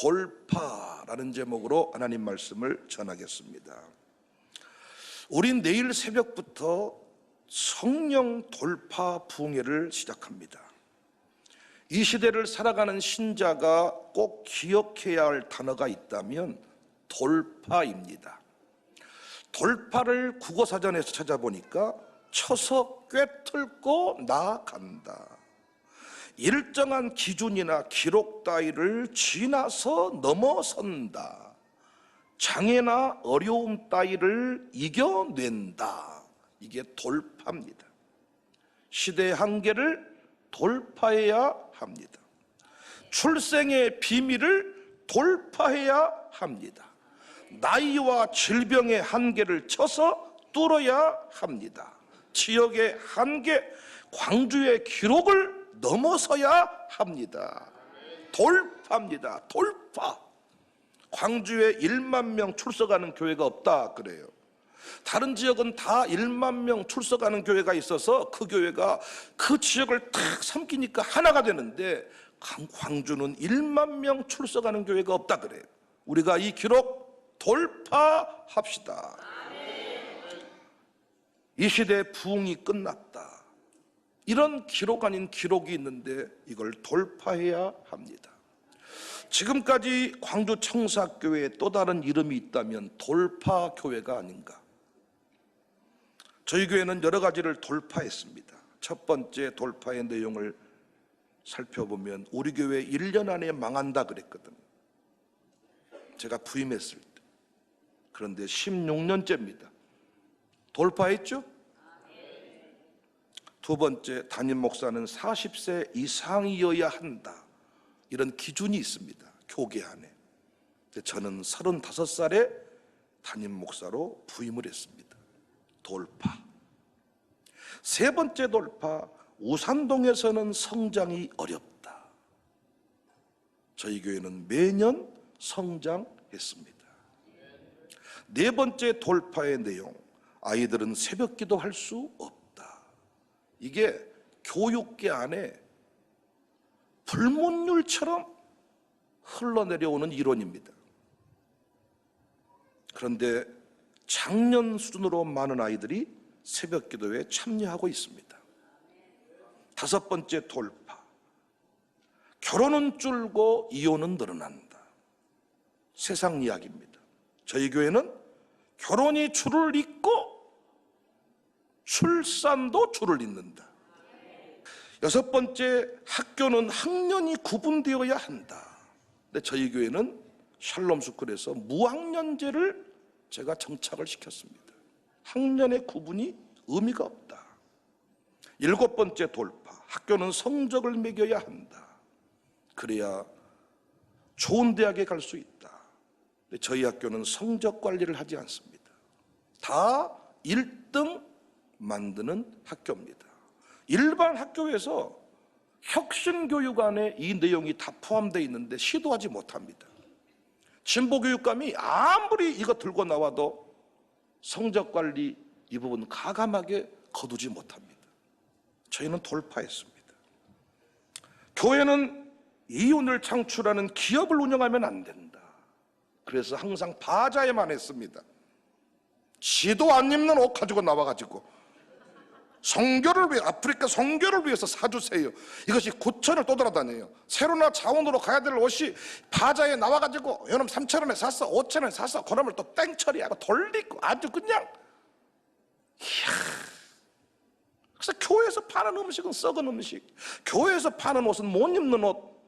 돌파라는 제목으로 하나님 말씀을 전하겠습니다. 우린 내일 새벽부터 성령 돌파 부흥회를 시작합니다. 이 시대를 살아가는 신자가 꼭 기억해야 할 단어가 있다면 돌파입니다. 돌파를 국어사전에서 찾아보니까 쳐서 꿰뚫고 나아간다, 일정한 기준이나 기록 따위를 지나서 넘어선다, 장애나 어려움 따위를 이겨낸다. 이게 돌파입니다. 시대의 한계를 돌파해야 합니다. 출생의 비밀을 돌파해야 합니다. 나이와 질병의 한계를 쳐서 뚫어야 합니다. 지역의 한계, 광주의 기록을 넘어서야 합니다. 돌파입니다. 돌파. 광주에 1만 명 출석하는 교회가 없다 그래요. 다른 지역은 다 1만 명 출석하는 교회가 있어서 그 교회가 그 지역을 탁 삼키니까 하나가 되는데, 광주는 1만 명 출석하는 교회가 없다 그래요. 우리가 이 기록 돌파합시다. 이 시대의 부흥이 끝났다, 이런 기록 아닌 기록이 있는데 이걸 돌파해야 합니다. 지금까지 광주 청사교회에 또 다른 이름이 있다면 돌파교회가 아닌가. 저희 교회는 여러 가지를 돌파했습니다. 첫 번째 돌파의 내용을 살펴보면 우리 교회 1년 안에 망한다 그랬거든요, 제가 부임했을 때. 그런데 16년째입니다. 돌파했죠? 두 번째, 담임 목사는 40세 이상이어야 한다, 이런 기준이 있습니다, 교계 안에. 저는 35살에 담임 목사로 부임을 했습니다. 돌파. 세 번째 돌파, 우산동에서는 성장이 어렵다. 저희 교회는 매년 성장했습니다. 네 번째 돌파의 내용, 아이들은 새벽 기도할 수 없다. 이게 교육계 안에 불문율처럼 흘러내려오는 이론입니다. 그런데 작년 수준으로 많은 아이들이 새벽 기도에 참여하고 있습니다. 다섯 번째 돌파, 결혼은 줄고 이혼은 늘어난다. 세상 이야기입니다. 저희 교회는 결혼이 줄을 잇고 출산도 줄을 잇는다. 여섯 번째, 학교는 학년이 구분되어야 한다. 근데 저희 교회는 샬롬 스쿨에서 무학년제를 제가 정착을 시켰습니다. 학년의 구분이 의미가 없다. 일곱 번째 돌파, 학교는 성적을 매겨야 한다. 그래야 좋은 대학에 갈 수 있다. 근데 저희 학교는 성적 관리를 하지 않습니다. 다 1등 만드는 학교입니다. 일반 학교에서 혁신교육 안에 이 내용이 다 포함되어 있는데 시도하지 못합니다. 진보교육감이 아무리 이거 들고 나와도 성적관리 이 부분 가감하게 거두지 못합니다. 저희는 돌파했습니다. 교회는 이윤을 창출하는 기업을 운영하면 안 된다. 그래서 항상 바자에만 했습니다. 지도 안 입는 옷 가지고 나와가지고 선교를 위해, 아프리카 선교를 위해서 사주세요. 이것이 9천을 떠돌아다녀요. 세로나 자원으로 가야 될 옷이 바자에 나와가지고 여러분 3,000원에 샀어, 5,000원에 샀어. 그러면 또 땡처리하고 돌리고 아주 그냥, 이야. 그래서 교회에서 파는 음식은 썩은 음식, 교회에서 파는 옷은 못 입는 옷,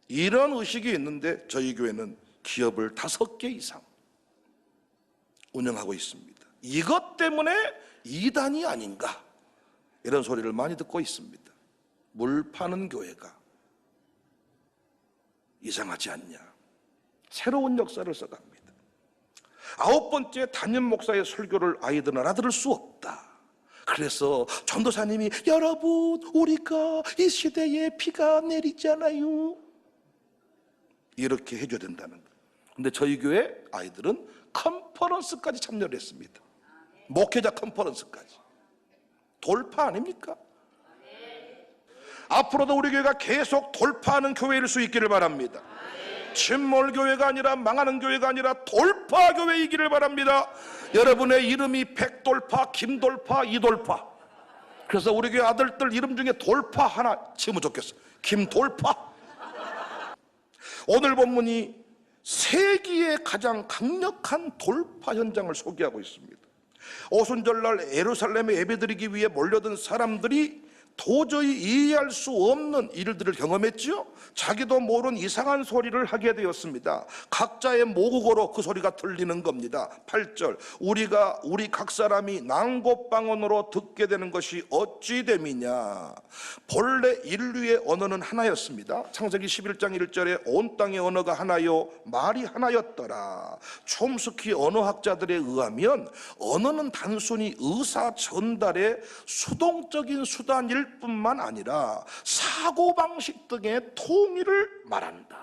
이런 의식이 있는데 저희 교회는 기업을 5개 이상 운영하고 있습니다. 이것 때문에 이단이 아닌가, 이런 소리를 많이 듣고 있습니다. 물 파는 교회가 이상하지 않냐. 새로운 역사를 써갑니다. 아홉 번째, 담임 목사의 설교를 아이들은 알아들을 수 없다. 그래서 전도사님이 여러분 우리가 이 시대에 비가 내리잖아요, 이렇게 해줘야 된다는 거예요. 근데 저희 교회 아이들은 컨퍼런스까지 참여를 했습니다. 목회자 컨퍼런스까지. 돌파 아닙니까? 앞으로도 우리 교회가 계속 돌파하는 교회일 수 있기를 바랍니다. 침몰교회가 아니라 망하는 교회가 아니라 돌파교회이기를 바랍니다. 여러분의 이름이 백돌파, 김돌파, 이돌파. 그래서 우리 교회 아들들 이름 중에 돌파 하나 지으면 좋겠어. 김돌파. 오늘 본문이 세기의 가장 강력한 돌파 현장을 소개하고 있습니다. 오순절날 예루살렘에 예배드리기 위해 몰려든 사람들이 도저히 이해할 수 없는 일들을 경험했지요. 자기도 모르는 이상한 소리를 하게 되었습니다. 각자의 모국어로 그 소리가 들리는 겁니다. 8절, 우리 각 사람이 난곳방언으로 듣게 되는 것이 어찌 됨이냐. 본래 인류의 언어는 하나였습니다. 창세기 11장 1절에 온 땅의 언어가 하나요 말이 하나였더라. 촘스키 언어학자들에 의하면 언어는 단순히 의사 전달의 수동적인 수단일 뿐만 아니라 사고방식 등의 통일을 말한다.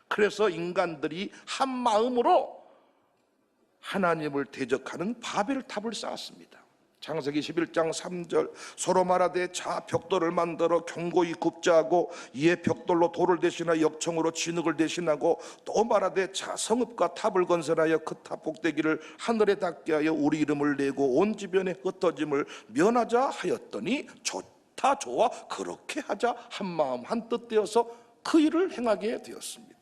그래서 인간들이 한 마음으로 하나님을 대적하는 바벨탑을 쌓았습니다. 창세기 11장 3절, 서로 말하되 자 벽돌을 만들어 견고히 굽자하고 이에 벽돌로 돌을 대신하여 역청으로 진흙을 대신하고 또 말하되 자 성읍과 탑을 건설하여 그 탑 꼭대기를 하늘에 닿게 하여 우리 이름을 내고 온 지변에 흩어짐을 면하자 하였더니 좋다 좋아 그렇게 하자 한 마음 한 뜻 되어서 그 일을 행하게 되었습니다.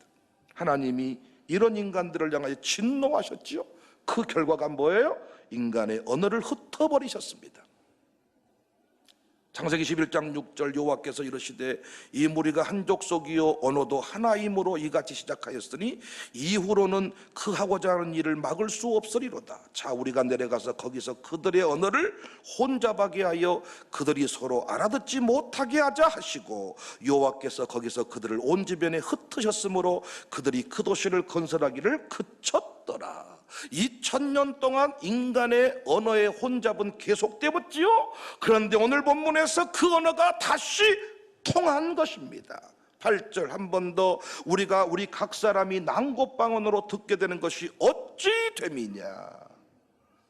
하나님이 이런 인간들을 향하여 진노하셨지요. 그 결과가 뭐예요? 인간의 언어를 흩어버리셨습니다. 창세기 11장 6절, 여호와께서 이르시되 이 무리가 한 족속이요 언어도 하나이므로 이같이 시작하였으니 이후로는 그 하고자 하는 일을 막을 수 없으리로다. 자 우리가 내려가서 거기서 그들의 언어를 혼잡하게 하여 그들이 서로 알아듣지 못하게 하자 하시고, 여호와께서 거기서 그들을 온 지변에 흩으셨으므로 그들이 그 도시를 건설하기를 그쳤더라. 2000년 동안 인간의 언어의 혼잡은 계속되었지요. 그런데 오늘 본문에서 그 언어가 다시 통한 것입니다. 8절, 한 번 더 우리 각 사람이 난곳방언으로 듣게 되는 것이 어찌 됨이냐.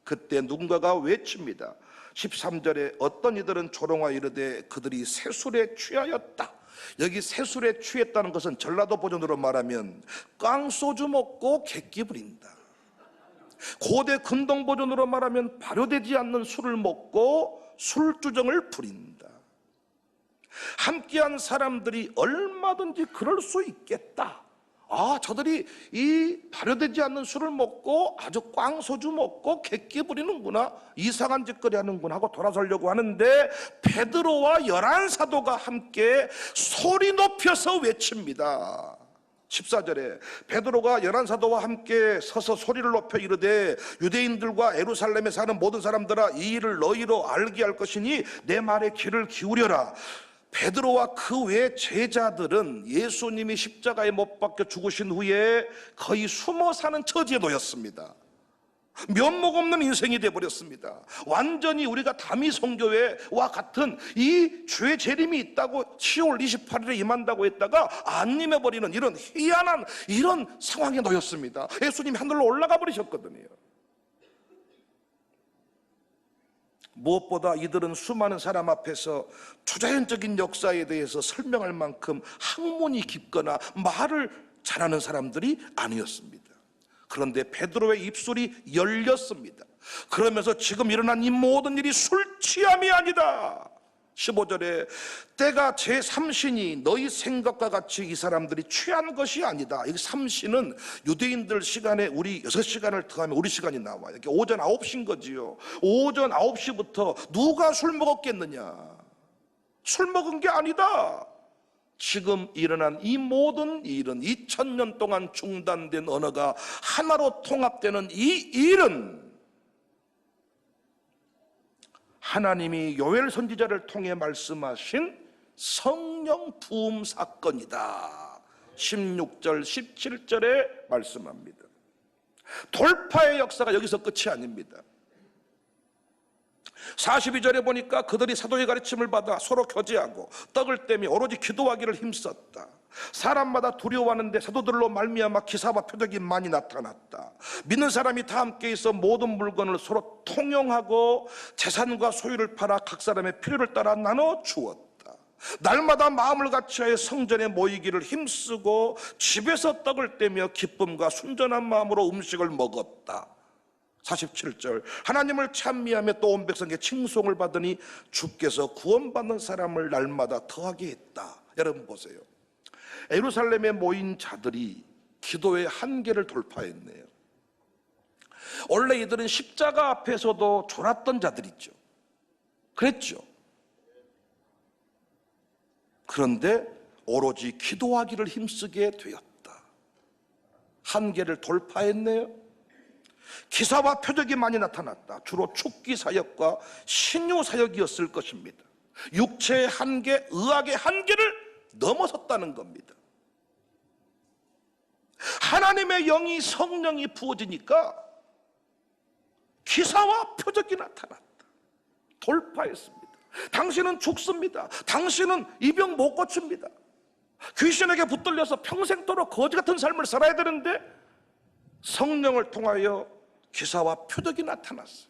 그때 누군가가 외칩니다. 13절에 어떤 이들은 조롱하여 이르되 그들이 새술에 취하였다. 여기 새술에 취했다는 것은 전라도 버전으로 말하면 깡소주 먹고 객기 부린다. 고대 근동 버전으로 말하면 발효되지 않는 술을 먹고 술주정을 부린다. 함께한 사람들이 얼마든지 그럴 수 있겠다. 아, 저들이 이 발효되지 않는 술을 먹고 아주 꽝소주 먹고 객기 부리는구나, 이상한 짓거리 하는구나 하고 돌아서려고 하는데 베드로와 11사도가 함께 소리 높여서 외칩니다. 14절에 베드로가 11사도와 함께 서서 소리를 높여 이르되 유대인들과 예루살렘에 사는 모든 사람들아, 이 일을 너희로 알게 할 것이니 내 말에 귀를 기울여라. 베드로와 그 외 제자들은 예수님이 십자가에 못 박혀 죽으신 후에 거의 숨어 사는 처지에 놓였습니다. 면목 없는 인생이 되어버렸습니다. 완전히 우리가 다미 선교회와 같은 이 죄 재림이 있다고 10월 28일에 임한다고 했다가 안 임해버리는 이런 희한한 이런 상황에 놓였습니다. 예수님이 하늘로 올라가 버리셨거든요. 무엇보다 이들은 수많은 사람 앞에서 초자연적인 역사에 대해서 설명할 만큼 학문이 깊거나 말을 잘하는 사람들이 아니었습니다. 그런데 베드로의 입술이 열렸습니다. 그러면서 지금 일어난 이 모든 일이 술 취함이 아니다. 15절에 때가 제3신이 너희 생각과 같이 이 사람들이 취한 것이 아니다. 이 3신은 유대인들 시간에 우리 6시간을 더하면 우리 시간이 나와요. 이렇게 오전 9시인 거지요. 오전 9시부터 누가 술 먹었겠느냐. 술 먹은 게 아니다. 지금 일어난 이 모든 일은 2000년 동안 중단된 언어가 하나로 통합되는 이 일은 하나님이 요엘 선지자를 통해 말씀하신 성령 부음 사건이다. 16절 17절에 말씀합니다. 돌파의 역사가 여기서 끝이 아닙니다. 42절에 보니까 그들이 사도의 가르침을 받아 서로 교제하고 떡을 떼며 오로지 기도하기를 힘썼다. 사람마다 두려워하는데 사도들로 말미암아 기사와 표적이 많이 나타났다. 믿는 사람이 다 함께 있어 모든 물건을 서로 통용하고 재산과 소유를 팔아 각 사람의 필요를 따라 나눠 주었다. 날마다 마음을 같이하여 성전에 모이기를 힘쓰고 집에서 떡을 떼며 기쁨과 순전한 마음으로 음식을 먹었다. 47절, 하나님을 찬미하며 또 온 백성에게 칭송을 받으니 주께서 구원받는 사람을 날마다 더하게 했다. 여러분 보세요. 예루살렘에 모인 자들이 기도의 한계를 돌파했네요. 원래 이들은 십자가 앞에서도 졸았던 자들이죠. 그랬죠. 그런데 오로지 기도하기를 힘쓰게 되었다. 한계를 돌파했네요. 기사와 표적이 많이 나타났다. 주로 축기 사역과 신유 사역이었을 것입니다. 육체의 한계, 의학의 한계를 넘어섰다는 겁니다. 하나님의 영이, 성령이 부어지니까 기사와 표적이 나타났다. 돌파했습니다. 당신은 죽습니다. 당신은 이 병 못 고칩니다. 귀신에게 붙들려서 평생도록 거지 같은 삶을 살아야 되는데 성령을 통하여 기사와 표적이 나타났어요.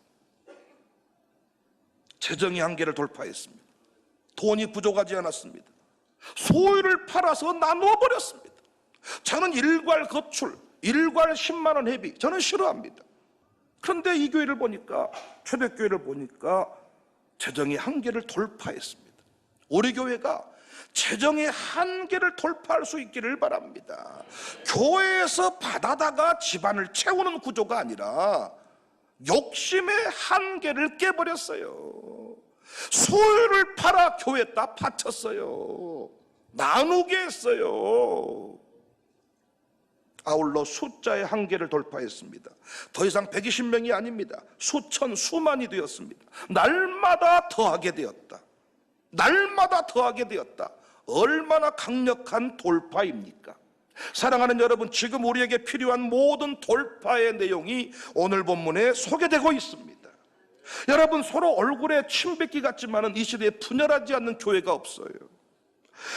재정의 한계를 돌파했습니다. 돈이 부족하지 않았습니다. 소유를 팔아서 나누어 버렸습니다. 저는 일괄 거출, 일괄 10만 원 회비, 저는 싫어합니다. 그런데 이 교회를 보니까, 초대교회를 보니까 재정의 한계를 돌파했습니다. 우리 교회가 재정의 한계를 돌파할 수 있기를 바랍니다. 교회에서 받아다가 집안을 채우는 구조가 아니라 욕심의 한계를 깨버렸어요. 소유를 팔아 교회에다 바쳤어요. 나누게 했어요. 아울러 숫자의 한계를 돌파했습니다. 더 이상 120명이 아닙니다. 수천, 수만이 되었습니다. 날마다 더하게 되었다. 날마다 더하게 되었다. 얼마나 강력한 돌파입니까? 사랑하는 여러분, 지금 우리에게 필요한 모든 돌파의 내용이 오늘 본문에 소개되고 있습니다. 여러분, 서로 얼굴에 침 뱉기 같지만은 이 시대에 분열하지 않는 교회가 없어요.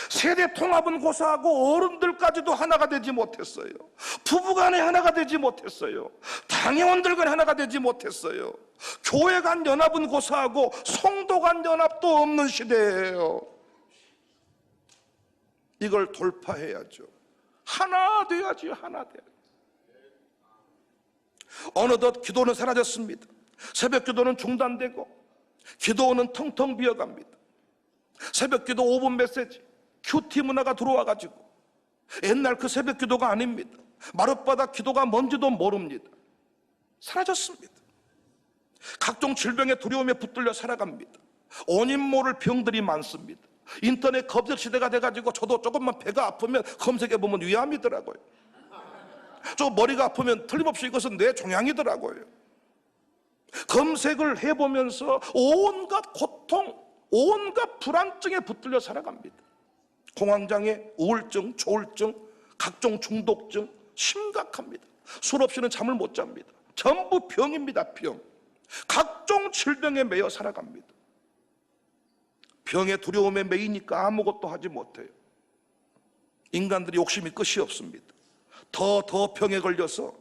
세대 통합은 고사하고 어른들까지도 하나가 되지 못했어요. 부부간에 하나가 되지 못했어요. 당회원들 간에 하나가 되지 못했어요. 교회 간 연합은 고사하고 성도 간 연합도 없는 시대예요. 이걸 돌파해야죠. 하나 돼야지, 하나 돼야지. 어느덧 기도는 사라졌습니다. 새벽 기도는 중단되고 기도는 텅텅 비어갑니다. 새벽 기도 5분 메시지, 큐티 문화가 들어와가지고 옛날 그 새벽 기도가 아닙니다. 마룻바닥 기도가 뭔지도 모릅니다. 사라졌습니다. 각종 질병의 두려움에 붙들려 살아갑니다. 원인 모를 병들이 많습니다. 인터넷 검색 시대가 돼가지고 저도 조금만 배가 아프면 검색해보면 위암이더라고요. 저 머리가 아프면 틀림없이 이것은 뇌종양이더라고요. 검색을 해보면서 온갖 고통, 온갖 불안증에 붙들려 살아갑니다. 공황장애, 우울증, 조울증, 각종 중독증 심각합니다. 술 없이는 잠을 못 잡니다. 전부 병입니다. 병. 각종 질병에 매여 살아갑니다. 병의 두려움에 매이니까 아무것도 하지 못해요. 인간들이 욕심이 끝이 없습니다. 더 병에 걸려서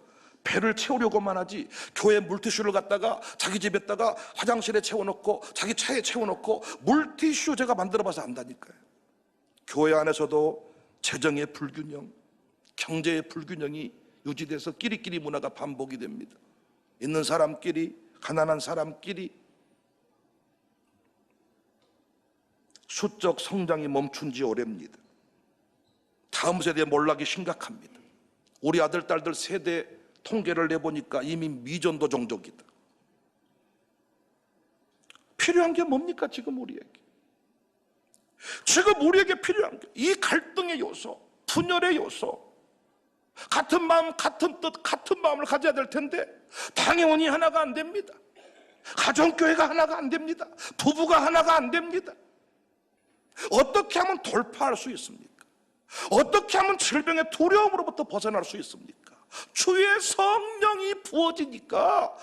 배를 채우려고만 하지, 교회 물티슈를 갖다가 자기 집에다가 화장실에 채워놓고 자기 차에 채워놓고 물티슈 제가 만들어봐서 안다니까요. 교회 안에서도 재정의 불균형, 경제의 불균형이 유지돼서 끼리끼리 문화가 반복이 됩니다. 있는 사람끼리, 가난한 사람끼리. 수적 성장이 멈춘 지 오래입니다. 다음 세대의 몰락이 심각합니다. 우리 아들, 딸들 세대 통계를 내보니까 이미 미전도 종족이다. 필요한 게 뭡니까? 지금 우리에게 필요한 게 이 갈등의 요소, 분열의 요소. 같은 마음, 같은 뜻, 같은 마음을 가져야 될 텐데 당회원이 하나가 안 됩니다. 가정교회가 하나가 안 됩니다. 부부가 하나가 안 됩니다. 어떻게 하면 돌파할 수 있습니까? 어떻게 하면 질병의 두려움으로부터 벗어날 수 있습니까? 주의 성령이 부어지니까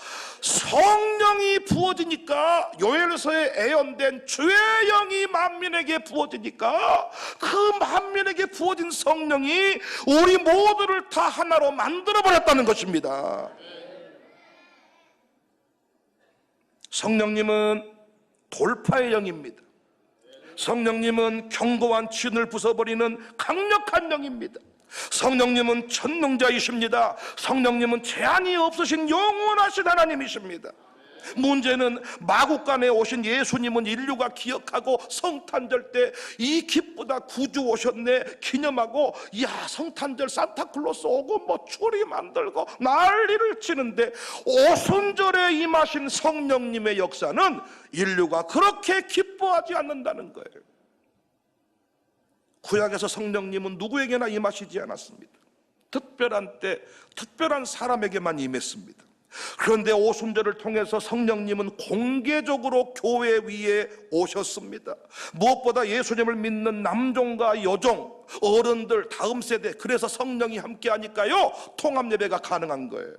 요엘서에 예언된 주의 영이 만민에게 부어지니까 그 만민에게 부어진 성령이 우리 모두를 다 하나로 만들어버렸다는 것입니다. 성령님은 돌파의 영입니다. 성령님은 견고한 진을 부숴버리는 강력한 영입니다. 성령님은 전능자이십니다. 성령님은 제한이 없으신 영원하신 하나님이십니다. 문제는 마국간에 오신 예수님은 인류가 기억하고 성탄절 때 이 기쁘다 구주 오셨네 기념하고, 야 성탄절 산타클로스 오고 뭐 추리 만들고 난리를 치는데, 오순절에 임하신 성령님의 역사는 인류가 그렇게 기뻐하지 않는다는 거예요. 구약에서 성령님은 누구에게나 임하시지 않았습니다. 특별한 때 특별한 사람에게만 임했습니다. 그런데 오순절을 통해서 성령님은 공개적으로 교회 위에 오셨습니다. 무엇보다 예수님을 믿는 남종과 여종, 어른들, 다음 세대, 그래서 성령이 함께 하니까요 통합 예배가 가능한 거예요.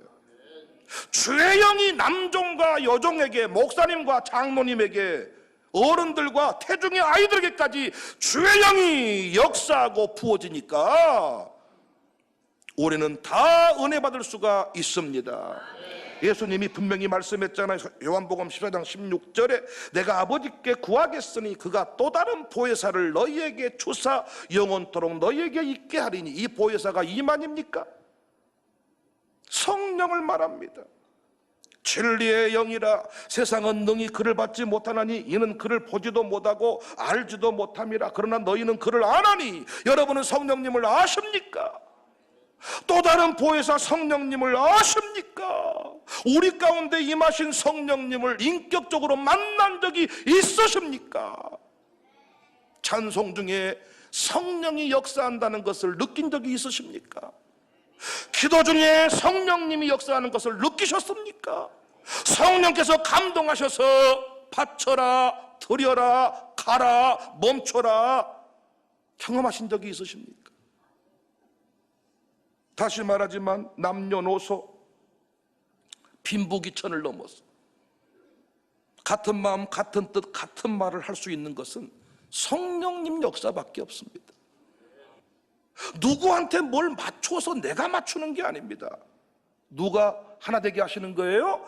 주의 영이 남종과 여종에게, 목사님과 장로님에게, 어른들과 태중의 아이들에게까지 주의 영이 역사하고 부어지니까 우리는 다 은혜 받을 수가 있습니다. 예수님이 분명히 말씀했잖아요. 요한복음 14장 16절에 내가 아버지께 구하겠으니 그가 또 다른 보혜사를 너희에게 주사 영원토록 너희에게 있게 하리니, 이 보혜사가 이만입니까? 성령을 말합니다. 진리의 영이라 세상은 능히 그를 받지 못하나니 이는 그를 보지도 못하고 알지도 못함이라. 그러나 너희는 그를 아나니. 여러분은 성령님을 아십니까? 또 다른 보혜사 성령님을 아십니까? 우리 가운데 임하신 성령님을 인격적으로 만난 적이 있으십니까? 찬송 중에 성령이 역사한다는 것을 느낀 적이 있으십니까? 기도 중에 성령님이 역사하는 것을 느끼셨습니까? 성령께서 감동하셔서 바쳐라, 드려라, 가라, 멈춰라 경험하신 적이 있으십니까? 다시 말하지만 남녀노소 빈부귀천을 넘어서 같은 마음 같은 뜻 같은 말을 할 수 있는 것은 성령님 역사밖에 없습니다. 누구한테 뭘 맞춰서 내가 맞추는 게 아닙니다. 누가 하나 되게 하시는 거예요?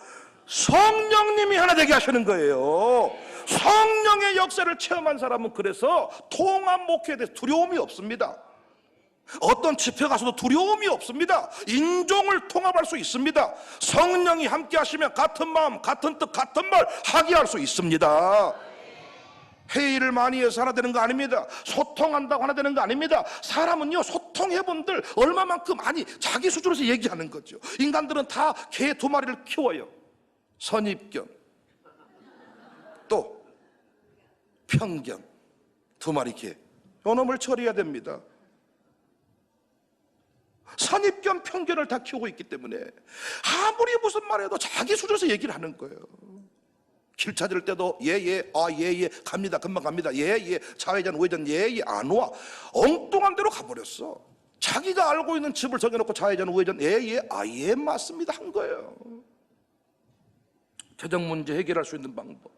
성령님이 하나 되게 하시는 거예요. 성령의 역사를 체험한 사람은 그래서 통합 목회에 대해서 두려움이 없습니다. 어떤 집회 가서도 두려움이 없습니다. 인종을 통합할 수 있습니다. 성령이 함께 하시면 같은 마음 같은 뜻 같은 말 하게 할 수 있습니다. 회의를 많이 해서 하나 되는 거 아닙니다. 소통한다고 하나 되는 거 아닙니다. 사람은요 소통해본들 얼마만큼 아니 자기 수준에서 얘기하는 거죠. 인간들은 다 개 두 마리를 키워요. 선입견 또 편견, 두 마리 개, 요놈을 처리해야 됩니다. 선입견 편견을 다 키우고 있기 때문에 아무리 무슨 말해도 자기 수준에서 얘기를 하는 거예요. 길 찾을 때도 예예 예예 갑니다 금방 갑니다 예예 좌회전 우회전 예예 안 와. 엉뚱한 데로 가버렸어. 자기가 알고 있는 집을 정해놓고 좌회전 우회전 예예 예 맞습니다 한 거예요. 재정 문제 해결할 수 있는 방법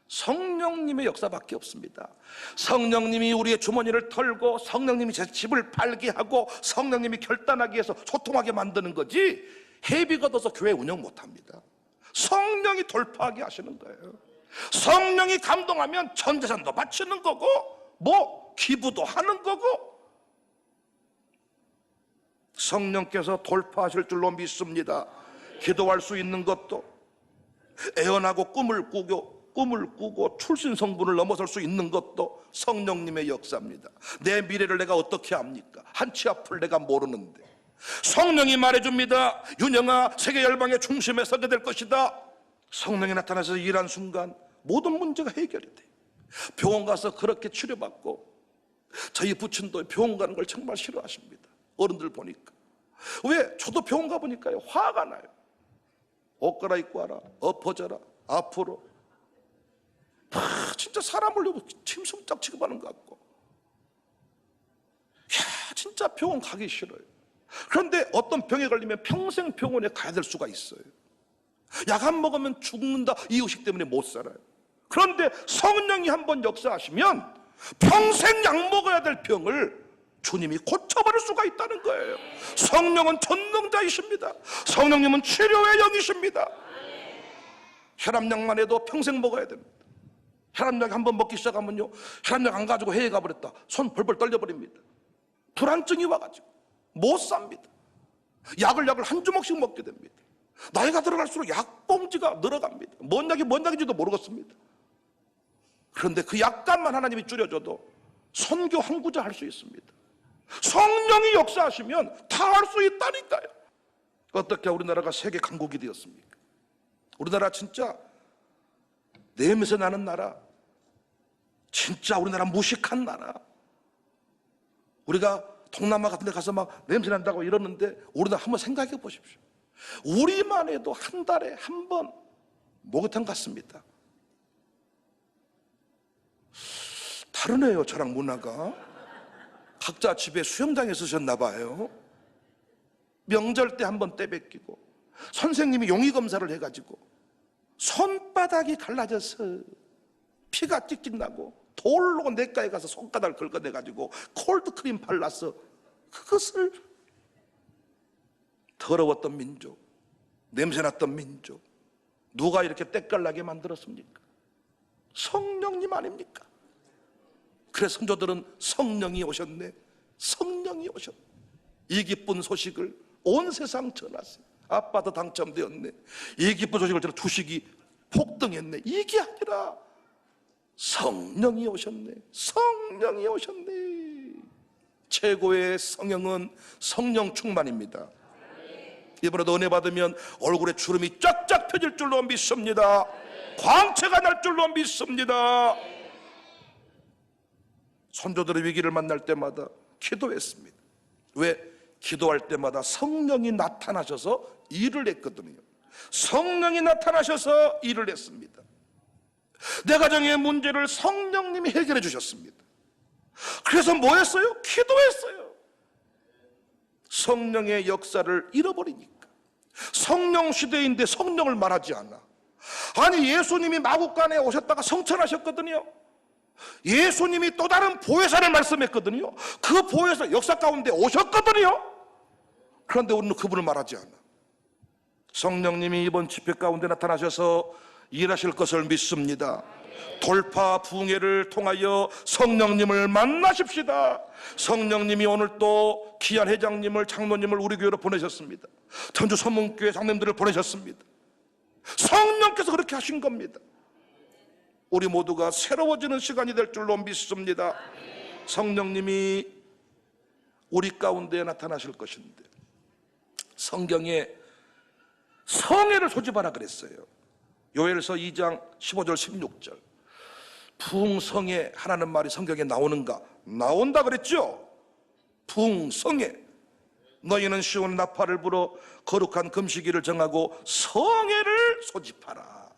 성령님의 역사밖에 없습니다. 성령님이 우리의 주머니를 털고 성령님이 제 집을 팔게 하고 성령님이 결단하게 해서 소통하게 만드는 거지 회비 걷어서 교회 운영 못합니다. 성령이 돌파하게 하시는 거예요. 성령이 감동하면 전재산도 바치는 거고 뭐 기부도 하는 거고 성령께서 돌파하실 줄로 믿습니다. 기도할 수 있는 것도 애원하고 꿈을 꾸고 출신 성분을 넘어설 수 있는 것도 성령님의 역사입니다. 내 미래를 내가 어떻게 압니까? 한치 앞을 내가 모르는데 성령이 말해줍니다. 윤영아 세계 열방의 중심에 서게 될 것이다. 성령이 나타나서 일한 순간 모든 문제가 해결이 돼. 병원 가서 그렇게 치료받고 저희 부친도 병원 가는 걸 정말 싫어하십니다. 어른들 보니까. 왜? 저도 병원 가보니까요 화가 나요. 옷 갈아입고 와라, 엎어져라, 앞으로. 진짜 사람을 침숨짝 취급하는 것 같고 진짜 병원 가기 싫어요. 그런데 어떤 병에 걸리면 평생 병원에 가야 될 수가 있어요. 약 안 먹으면 죽는다 이 의식 때문에 못 살아요. 그런데 성령이 한번 역사하시면 평생 약 먹어야 될 병을 주님이 고쳐버릴 수가 있다는 거예요. 성령은 전능자이십니다. 성령님은 치료의 영이십니다. 혈압약만 해도 평생 먹어야 됩니다. 혈압약 한번 먹기 시작하면요, 혈압약 안 가지고 해외 가버렸다, 손 벌벌 떨려버립니다. 불안증이 와가지고 못 삽니다. 약을 한 주먹씩 먹게 됩니다. 나이가 들어갈수록 약봉지가 늘어갑니다. 뭔 약인지도 모르겠습니다. 그런데 그 약간만 하나님이 줄여줘도 선교 한 구절 할 수 있습니다. 성령이 역사하시면 다 할 수 있다니까요. 어떻게 우리나라가 세계 강국이 되었습니까? 우리나라 진짜 냄새 나는 나라, 진짜 우리나라 무식한 나라. 우리가 동남아 같은 데 가서 막 냄새 난다고 이러는데 우리나라 한번 생각해 보십시오. 우리만 해도 한 달에 한 번 목욕탕 갔습니다. 다르네요, 저랑 문화가. 각자 집에 수영장에 쓰셨나 봐요. 명절 때 한 번 때 뺏기고, 선생님이 용의 검사를 해가지고 손바닥이 갈라져서 피가 찍찍 나고 돌로 내과에 가서 손가락을 긁어내가지고 콜드크림 발라서 그것을, 더러웠던 민족, 냄새났던 민족, 누가 이렇게 때깔나게 만들었습니까? 성령님 아닙니까? 그래서 성도들은 성령이 오셨네, 성령이 오셨네, 이 기쁜 소식을 온 세상 전하세요. 아빠도 당첨되었네, 이 기쁜 소식을 전해 주식이 폭등했네, 이게 아니라 성령이 오셨네, 성령이 오셨네. 최고의 성령은 성령 충만입니다. 이번에도 은혜 받으면 얼굴에 주름이 쫙쫙 펴질 줄로 믿습니다. 광채가 날 줄로 믿습니다. 선조들의 위기를 만날 때마다 기도했습니다. 왜? 기도할 때마다 성령이 나타나셔서 일을 했거든요. 성령이 나타나셔서 일을 했습니다. 내 가정의 문제를 성령님이 해결해 주셨습니다. 그래서 뭐 했어요? 기도했어요. 성령의 역사를 잃어버리니까. 성령 시대인데 성령을 말하지 않아. 아니, 예수님이 마국간에 오셨다가 성천하셨거든요. 예수님이 또 다른 보혜사를 말씀했거든요. 그 보혜사 역사 가운데 오셨거든요. 그런데 우리는 그분을 말하지 않아. 성령님이 이번 집회 가운데 나타나셔서 일하실 것을 믿습니다. 돌파 부흥회를 통하여 성령님을 만나십시다. 성령님이 오늘 또 귀한 회장님을, 장로님을 우리 교회로 보내셨습니다. 전주 서문교회 장로님들을 보내셨습니다. 성령께서 그렇게 하신 겁니다. 우리 모두가 새로워지는 시간이 될 줄로 믿습니다. 성령님이 우리 가운데 나타나실 것인데, 성경에 성회를 소집하라 그랬어요. 요엘서 2장 15절 16절. 부흥성회 하라는 말이 성경에 나오는가? 나온다 그랬죠. 부흥성회. 너희는 시온 나팔을 불어 거룩한 금식일을 정하고 성회를 소집하라.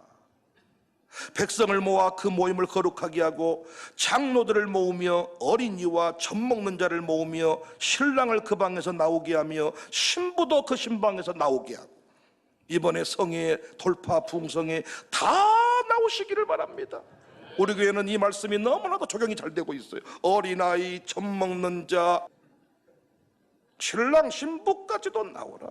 백성을 모아 그 모임을 거룩하게 하고 장로들을 모으며 어린이와 젖 먹는 자를 모으며 신랑을 그 방에서 나오게 하며 신부도 그 신방에서 나오게 하고. 이번에 성회에, 돌파 부흥성회에 다 나오시기를 바랍니다. 우리 교회는 이 말씀이 너무나도 적용이 잘 되고 있어요. 어린아이, 젖 먹는 자, 신랑 신부까지도 나오라.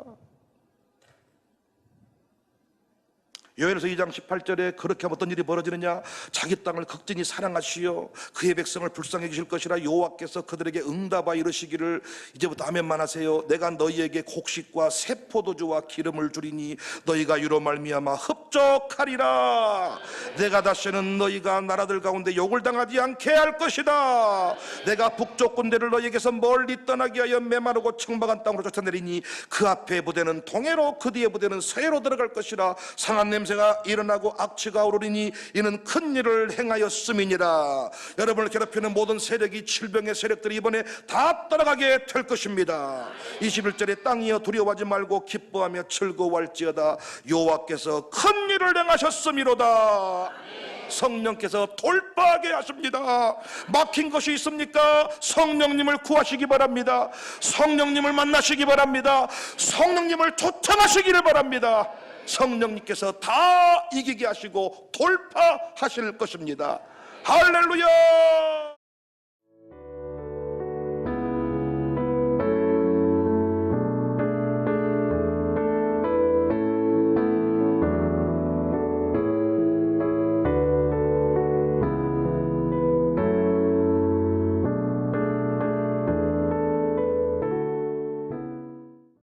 요엘서 2장 18절에 그렇게 하면 어떤 일이 벌어지느냐? 자기 땅을 극진히 사랑하시어 그의 백성을 불쌍히 여기실 것이라 여호와께서 그들에게 응답하여 이르시기를, 이제부터 아멘만 하세요. 내가 너희에게 곡식과 새 포도주와 기름을 주리니 너희가 이로 말미암아 흡족하리라. 내가 다시는 너희가 나라들 가운데 욕을 당하지 않게 할 것이다. 내가 북쪽 군대를 너희에게서 멀리 떠나게 하여 메마르고 청박한 땅으로 쫓아내리니 그 앞에 부대는 동해로 그 뒤에 부대는 서해로 들어갈 것이라. 상한 냄새가 일어나고 악취가 오르리니 이는 큰 일을 행하였음이니라. 여러분을 괴롭히는 모든 세력이, 질병의 세력들이 이번에 다 떠나가게 될 것입니다. 21절에 땅이여 두려워하지 말고 기뻐하며 즐거워할지어다. 여호와께서 큰 일을 행하셨음이로다. 성령께서 돌파하게 하십니다. 막힌 것이 있습니까? 성령님을 구하시기 바랍니다. 성령님을 만나시기 바랍니다. 성령님을 초청하시기를 바랍니다. 성령님께서 다 이기게 하시고 돌파하실 것입니다. 할렐루야.